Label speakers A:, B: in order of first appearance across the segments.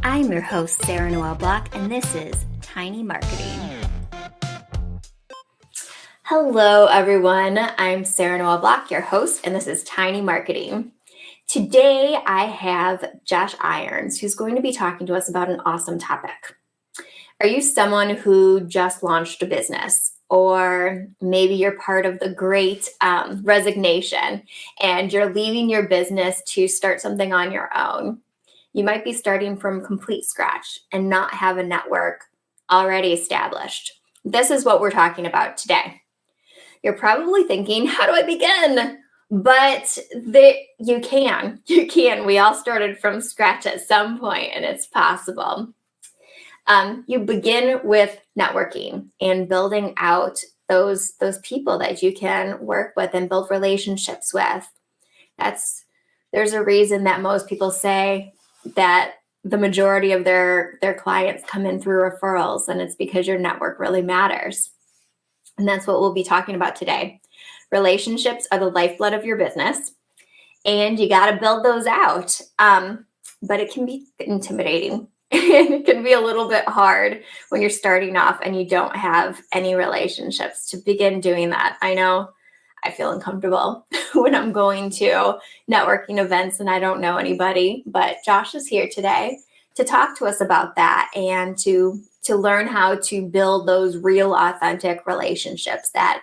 A: I'm your host, Sarah Noel Block, and this is Tiny Marketing. Hello, everyone. I'm Sarah Noel Block, your host, and this is Tiny Marketing. Today, I have Josh Irons, who's going to be talking to us about an awesome topic. Are you someone who just launched a business? Or maybe you're part of the great resignation and you're leaving your business to start something on your own. You might be starting from complete scratch and not have a network already established. This is what we're talking about today. You're probably thinking, how do I begin? But you can. We all started from scratch at some point, and it's possible. You begin with networking and building out those people that you can work with and build relationships with. There's a reason that most people say that the majority of their clients come in through referrals, and it's because your network really matters. And that's what we'll be talking about today. Relationships are the lifeblood of your business, and you got to build those out. But it can be intimidating. It can be a little bit hard when you're starting off and you don't have any relationships to begin doing that. I know I feel uncomfortable when I'm going to networking events and I don't know anybody, but Josh is here today to talk to us about that and to learn how to build those real, authentic relationships that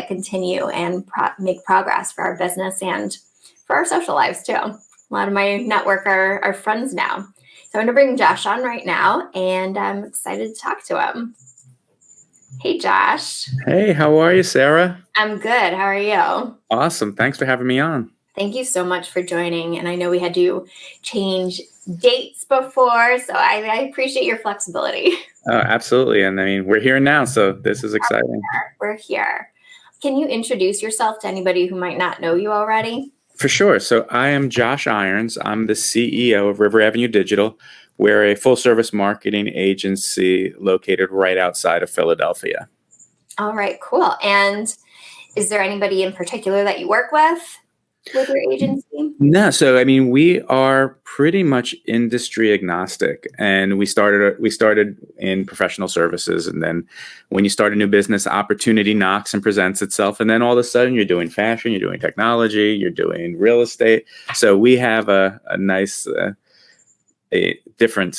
A: continue and make progress for our business and for our social lives too. A lot of my network are friends now. So I'm going to bring Josh on right now, and I'm excited to talk to him. Hey, Josh.
B: Hey, how are you, Sarah?
A: I'm good. How are you?
B: Awesome. Thanks for having me on.
A: Thank you so much for joining. And I know we had to change dates before, so I appreciate your flexibility.
B: Oh, absolutely. And I mean, we're here now, so this is exciting.
A: We're here. Can you introduce yourself to anybody who might not know you already?
B: For sure. So I am Josh Irons. I'm the CEO of River Avenue Digital. We're a full-service marketing agency located right outside of Philadelphia.
A: All right, cool. And is there anybody in particular that you work with your agency?
B: No. So, I mean, we are pretty much industry agnostic, and we started in professional services. And then when you start a new business, opportunity knocks and presents itself. And then all of a sudden you're doing fashion, you're doing technology, you're doing real estate. So we have a nice, a different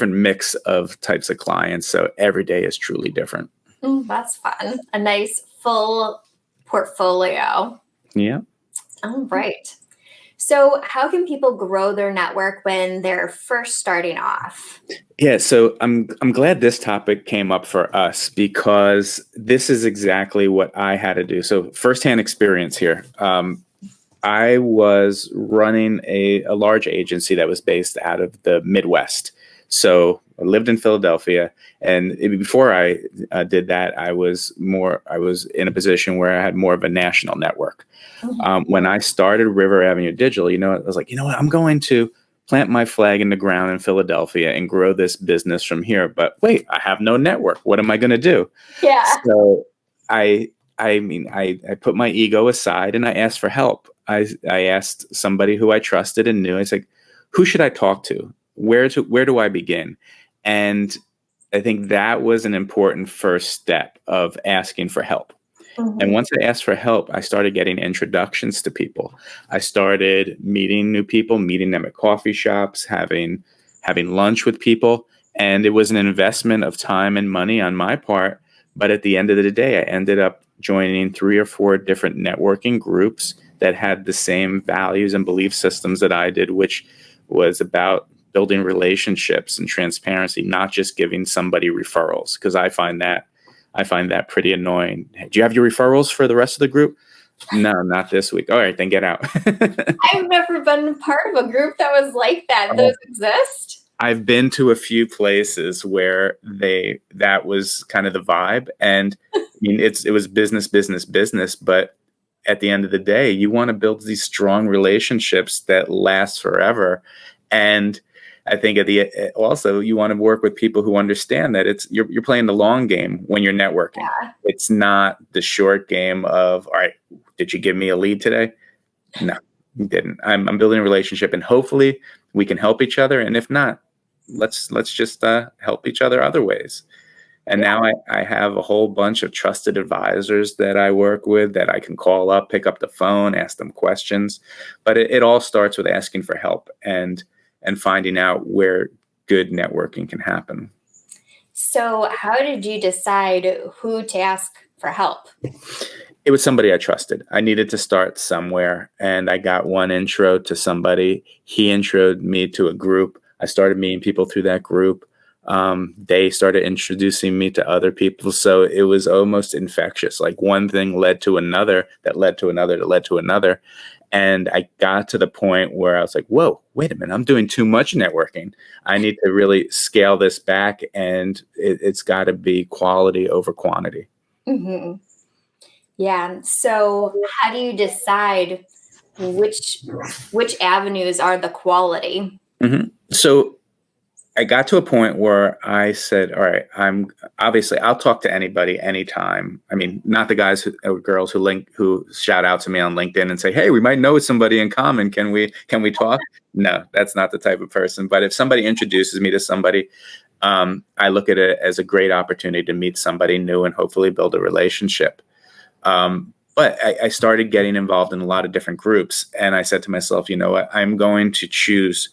B: mix of types of clients. So every day is truly different.
A: That's fun. A nice full portfolio.
B: Yeah.
A: All right. So how can people grow their network when they're first starting off?
B: Yeah, so I'm glad this topic came up for us because this is exactly what I had to do. So firsthand experience here. I was running a large agency that was based out of the Midwest. So I lived in Philadelphia, and before I did that, I was in a position where I had more of a national network. When I started River Avenue Digital, I was like, what, I'm going to plant my flag in the ground in Philadelphia and grow this business from here. But wait, I have no network. What am I going to do?
A: Yeah.
B: So I put my ego aside and I asked for help. I asked somebody who I trusted and knew. I said, who should I talk to? Where do I begin? And I think that was an important first step of asking for help. Mm-hmm. And once I asked for help, I started getting introductions to people. I started meeting new people, meeting them at coffee shops, having having lunch with people. And it was an investment of time and money on my part. But at the end of the day, I ended up joining 3 or 4 different networking groups that had the same values and belief systems that I did, which was about building relationships and transparency, not just giving somebody referrals, because I find that pretty annoying. Do you have your referrals for the rest of the group? No, not this week. All right, then get out.
A: I've never been part of a group that was like that. Those exist?
B: I've been to a few places where that was kind of the vibe. And I mean, it was business, but at the end of the day, you want to build these strong relationships that last forever. And I think also you want to work with people who understand that you're playing the long game when you're networking.
A: Yeah.
B: It's not the short game of, all right, did you give me a lead today? No, you didn't. I'm building a relationship, and hopefully we can help each other. And if not, let's just help each other other ways. And now I have a whole bunch of trusted advisors that I work with that I can call up, pick up the phone, ask them questions. But it all starts with asking for help and finding out where good networking can happen.
A: So how did you decide who to ask for help?
B: It was somebody I trusted. I needed to start somewhere, and I got one intro to somebody. He introed me to a group. I started meeting people through that group. They started introducing me to other people. So it was almost infectious. Like one thing led to another, that led to another, that led to another. And I got to the point where I was like, whoa, wait a minute, I'm doing too much networking. I need to really scale this back, and it's got to be quality over quantity.
A: Mm-hmm. Yeah. So how do you decide which avenues are the quality?
B: Mm-hmm. So I got to a point where I said, all right, I'll talk to anybody anytime. I mean, not the guys or girls who shout out to me on LinkedIn and say, hey, we might know somebody in common. Can we talk? No, that's not the type of person. But if somebody introduces me to somebody, I look at it as a great opportunity to meet somebody new and hopefully build a relationship. But I started getting involved in a lot of different groups. And I said to myself, you know what, I'm going to choose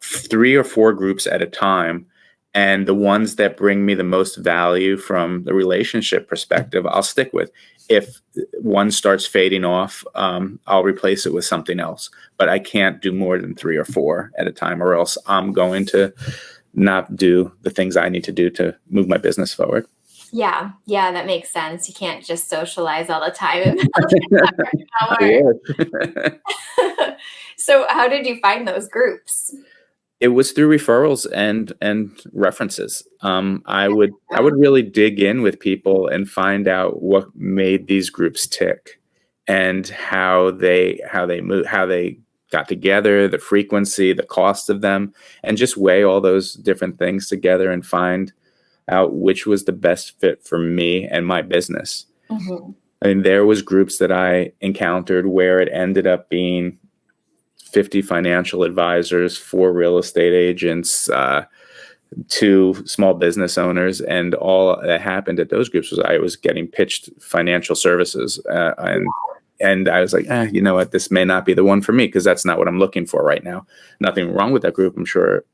B: 3 or 4 groups at a time. And the ones that bring me the most value from the relationship perspective, I'll stick with. If one starts fading off, I'll replace it with something else. But I can't do more than 3 or 4 at a time, or else I'm going to not do the things I need to do to move my business forward.
A: Yeah, that makes sense. You can't just socialize all the time. So how did you find those groups?
B: It was through referrals and references. I would really dig in with people and find out what made these groups tick, and how they move, how they got together, the frequency, the cost of them, and just weigh all those different things together and find out which was the best fit for me and my business.
A: Mm-hmm.
B: I mean, there was groups that I encountered where it ended up being 50 financial advisors, 4 real estate agents, 2 small business owners, and all that happened at those groups was I was getting pitched financial services, and I was like, you know what, this may not be the one for me, because that's not what I'm looking for right now. Nothing wrong with that group. I'm sure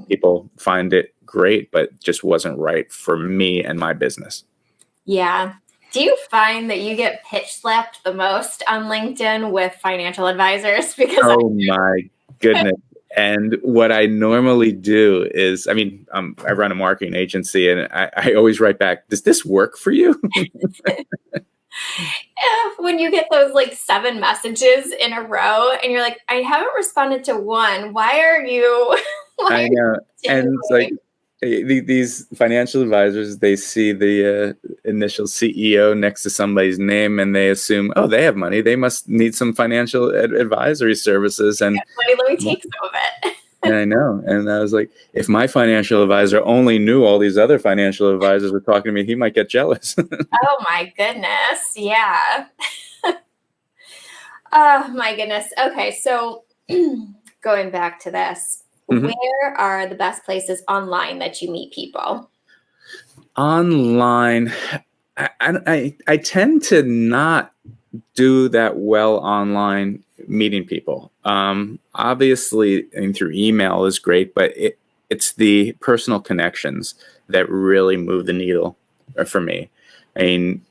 B: people find it great, but just wasn't right for me and my business.
A: Yeah. Do you find that you get pitch slapped the most on LinkedIn with financial advisors? Because
B: my goodness. And what I normally do is, I mean, I run a marketing agency, and I always write back, does this work for you?
A: When you get those like 7 messages in a row and you're like, I haven't responded to one. Why are you?
B: I know. And it's like, these financial advisors, they see the initial CEO next to somebody's name, and they assume, oh, they have money, they must need some financial advisory services. And
A: let me take some of it.
B: And I know. And I was like, if my financial advisor only knew all these other financial advisors were talking to me, he might get jealous.
A: Oh my goodness. Yeah. Oh my goodness. Okay. So going back to this, where are the best places online that you meet people?
B: Online, I tend to not do that well online meeting people. Obviously, and through email is great, but it's the personal connections that really move the needle for me. I mean,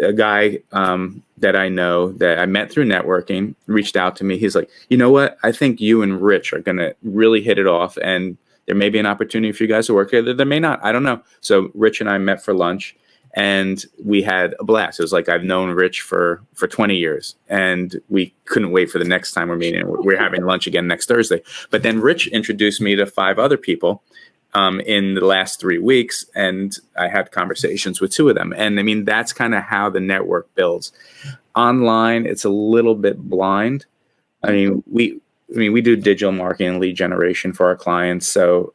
B: a guy that I know that I met through networking reached out to me. He's like, you know what? I think you and Rich are going to really hit it off, and there may be an opportunity for you guys to work together. There may not. I don't know. So Rich and I met for lunch, and we had a blast. It was like I've known Rich for 20 years, and we couldn't wait for the next time we're meeting. We're having lunch again next Thursday. But then Rich introduced me to 5 other people in the last 3 weeks, and I had conversations with 2 of them. And I mean, that's kind of how the network builds. Online, it's a little bit blind. I mean, we do digital marketing and lead generation for our clients, so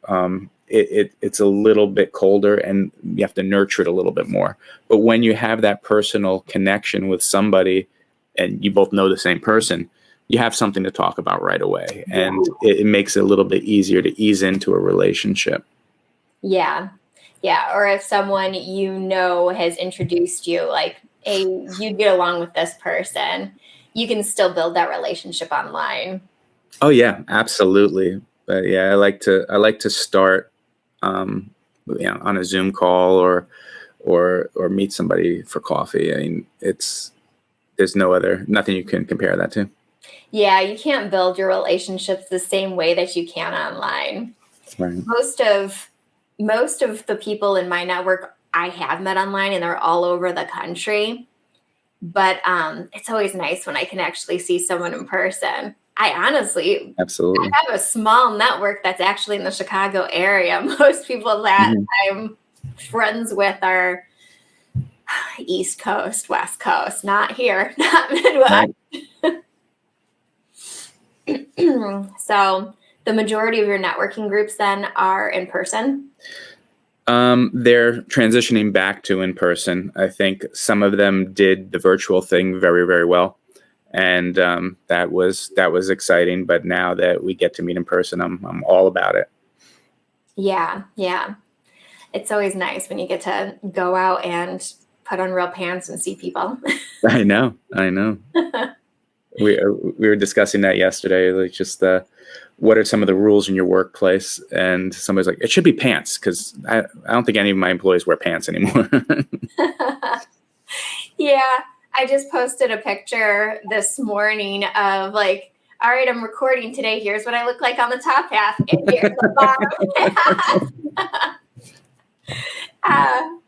B: it's a little bit colder, and you have to nurture it a little bit more. But when you have that personal connection with somebody, and you both know the same person, you have something to talk about right away, and it makes it a little bit easier to ease into a relationship.
A: Yeah. Yeah. Or if someone has introduced you, like, hey, you get along with this person, you can still build that relationship online.
B: Oh yeah, absolutely. But yeah, I like to start on a Zoom call or meet somebody for coffee. I mean, there's nothing you can compare that to.
A: Yeah, you can't build your relationships the same way that you can online.
B: Right.
A: Most of the people in my network I have met online, and they're all over the country. But it's always nice when I can actually see someone in person. I
B: Absolutely.
A: have a small network that's actually in the Chicago area. Most people that I'm friends with are East Coast, West Coast, not here, not Midwest.
B: Right.
A: So the majority of your networking groups then are in person?
B: They're transitioning back to in person. I think some of them did the virtual thing very, very well. And that was exciting. But now that we get to meet in person, I'm all about it.
A: Yeah, yeah. It's always nice when you get to go out and put on real pants and see people.
B: I know. We were discussing that yesterday. Like, just what are some of the rules in your workplace? And somebody's like, it should be pants, because I don't think any of my employees wear pants anymore.
A: Yeah, I just posted a picture this morning of, like, all right, I'm recording today. Here's what I look like on the top half, and here's the bottom half.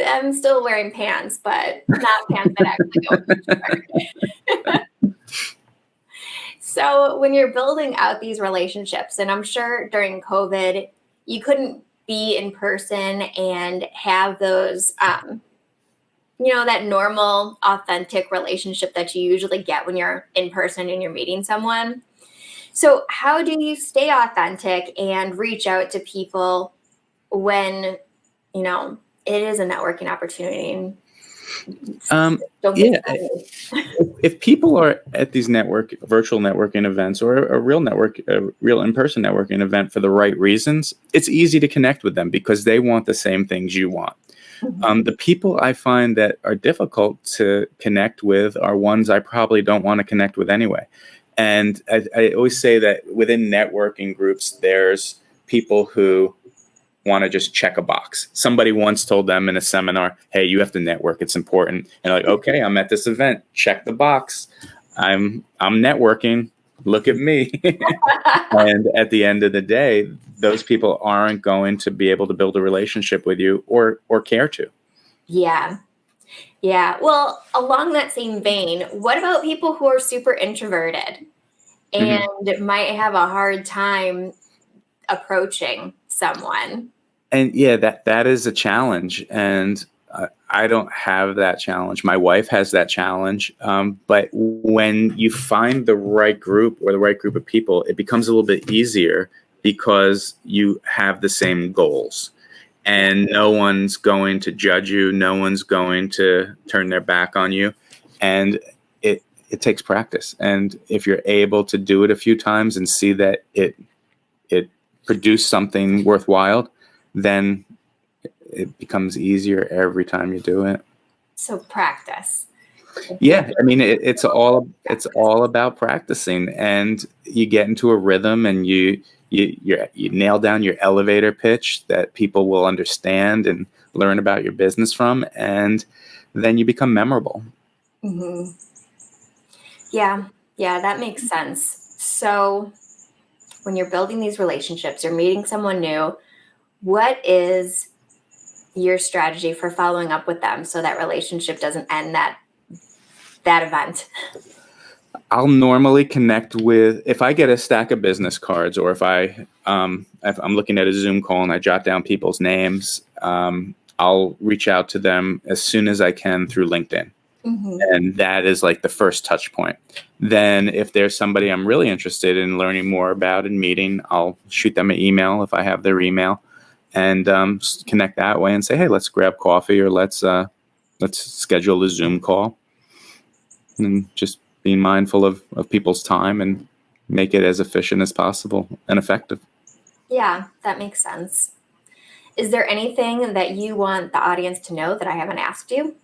A: I'm still wearing pants, but not pants that actually go with the shirt. So when you're building out these relationships, and I'm sure during COVID, you couldn't be in person and have those, that normal, authentic relationship that you usually get when you're in person and you're meeting someone. So how do you stay authentic and reach out to people when, it is a networking opportunity?
B: Yeah. If people are at these virtual networking events, or a real in-person networking event for the right reasons, it's easy to connect with them because they want the same things you want. The people I find that are difficult to connect with are ones I probably don't want to connect with anyway. And I always say that within networking groups, there's people who want to just check a box. Somebody once told them in a seminar, hey, you have to network, it's important. And they're like, okay, I'm at this event, check the box. I'm networking, look at me. And at the end of the day, those people aren't going to be able to build a relationship with you or care to.
A: Yeah. Yeah. Well, along that same vein, what about people who are super introverted and might have a hard time approaching someone?
B: And yeah, that is a challenge. And I don't have that challenge. My wife has that challenge. But when you find the right group or the right group of people, it becomes a little bit easier because you have the same goals. And no one's going to judge you. No one's going to turn their back on you. And it takes practice. And if you're able to do it a few times and see that it produced something worthwhile, then it becomes easier every time you do it.
A: So practice.
B: Yeah, I mean, it's all about practicing, and you get into a rhythm, and you nail down your elevator pitch that people will understand and learn about your business from, and then you become memorable.
A: Hmm. Yeah, yeah, that makes sense. So when you're building these relationships, you're meeting someone new, what is your strategy for following up with them so that relationship doesn't end that event?
B: I'll normally connect with, if I get a stack of business cards, or if I'm looking at a Zoom call and I jot down people's names, I'll reach out to them as soon as I can through LinkedIn.
A: Hmm.
B: And that is like the first touch point. Then if there's somebody I'm really interested in learning more about and meeting, I'll shoot them an email if I have their email, and connect that way and say, hey, let's grab coffee, or let's schedule a Zoom call, and just being mindful of people's time and make it as efficient as possible and effective.
A: Yeah, that makes sense. Is there anything that you want the audience to know that I haven't asked you?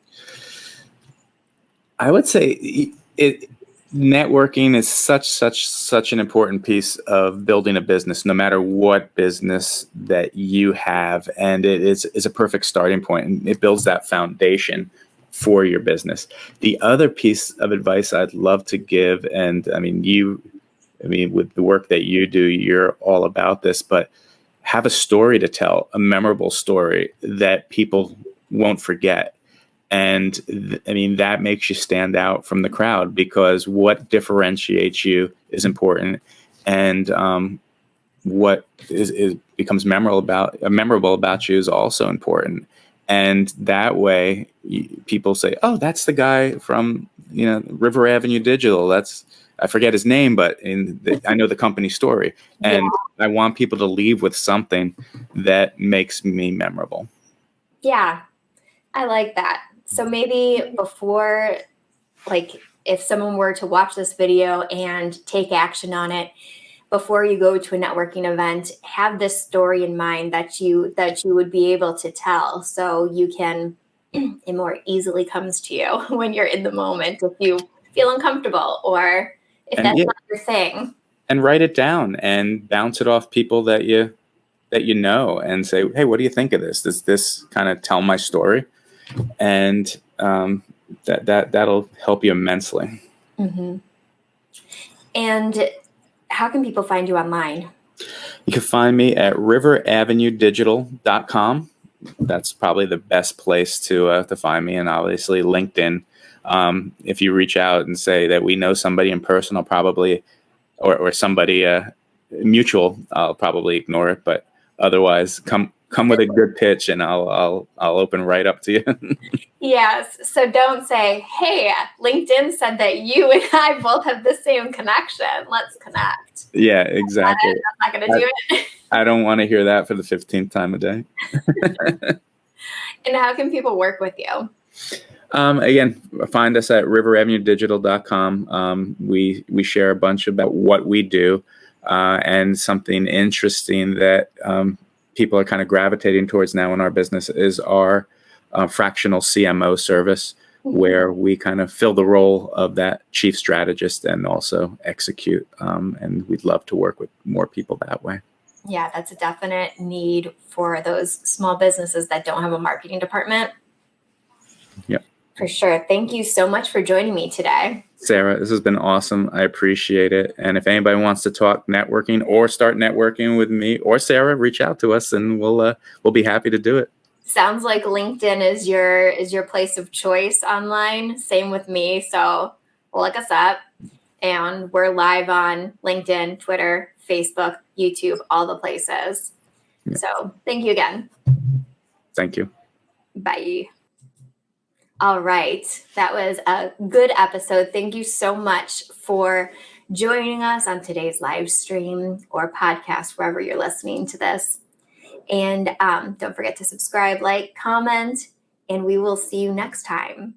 B: I would say it networking is such an important piece of building a business, no matter what business that you have, and is a perfect starting point, and it builds that foundation for your business. The other piece of advice I'd love to give, and I mean, with the work that you do, you're all about this, but have a story to tell, a memorable story that people won't forget. And I mean, that makes you stand out from the crowd, because what differentiates you is important. And what is becomes memorable about you is also important. And that way, people say, "Oh, that's the guy from River Avenue Digital. That's I forget his name, but I know the company story."
A: Yeah.
B: And I want people to leave with something that makes me memorable.
A: Yeah, I like that. So maybe before, like, if someone were to watch this video and take action on it, before you go to a networking event, have this story in mind that you would be able to tell, so you can it more easily comes to you when you're in the moment if you feel uncomfortable or if
B: And
A: that's
B: yeah,
A: not your thing.
B: and write it down and bounce it off people that and say, hey, what do you think of this? Does this kind of tell my story? And that'll help you immensely.
A: Hmm. And how can people find you online?
B: You can find me at riveravenuedigital.com. That's probably the best place to find me, and obviously LinkedIn. If you reach out and say that we know somebody in person, I'll probably, or somebody mutual, I'll probably ignore it. But otherwise, come with a good pitch, and I'll open right up to you.
A: Yes. So don't say, hey, LinkedIn said that you and I both have the same connection. Let's connect.
B: Yeah, exactly.
A: I'm not going to do it.
B: I don't want to hear that for the 15th time a day.
A: And how can people work with you?
B: Again, find us at riveravenuedigital.com. We share a bunch about what we do, and something interesting that people are kind of gravitating towards now in our business is our fractional CMO service, where we kind of fill the role of that chief strategist and also execute. And we'd love to work with more people that way.
A: Yeah, that's a definite need for those small businesses that don't have a marketing department.
B: Yep.
A: For sure. Thank you so much for joining me today.
B: Sarah, this has been awesome. I appreciate it. And if anybody wants to talk networking or start networking with me or Sarah, reach out to us, and we'll be happy to do it.
A: Sounds like LinkedIn is your place of choice online. Same with me. So look us up, and we're live on LinkedIn, Twitter, Facebook, YouTube, all the places.
B: Yeah.
A: So thank you again.
B: Thank you.
A: Bye. All right. That was a good episode. Thank you so much for joining us on today's live stream or podcast, wherever you're listening to this. And don't forget to subscribe, like, comment, and we will see you next time.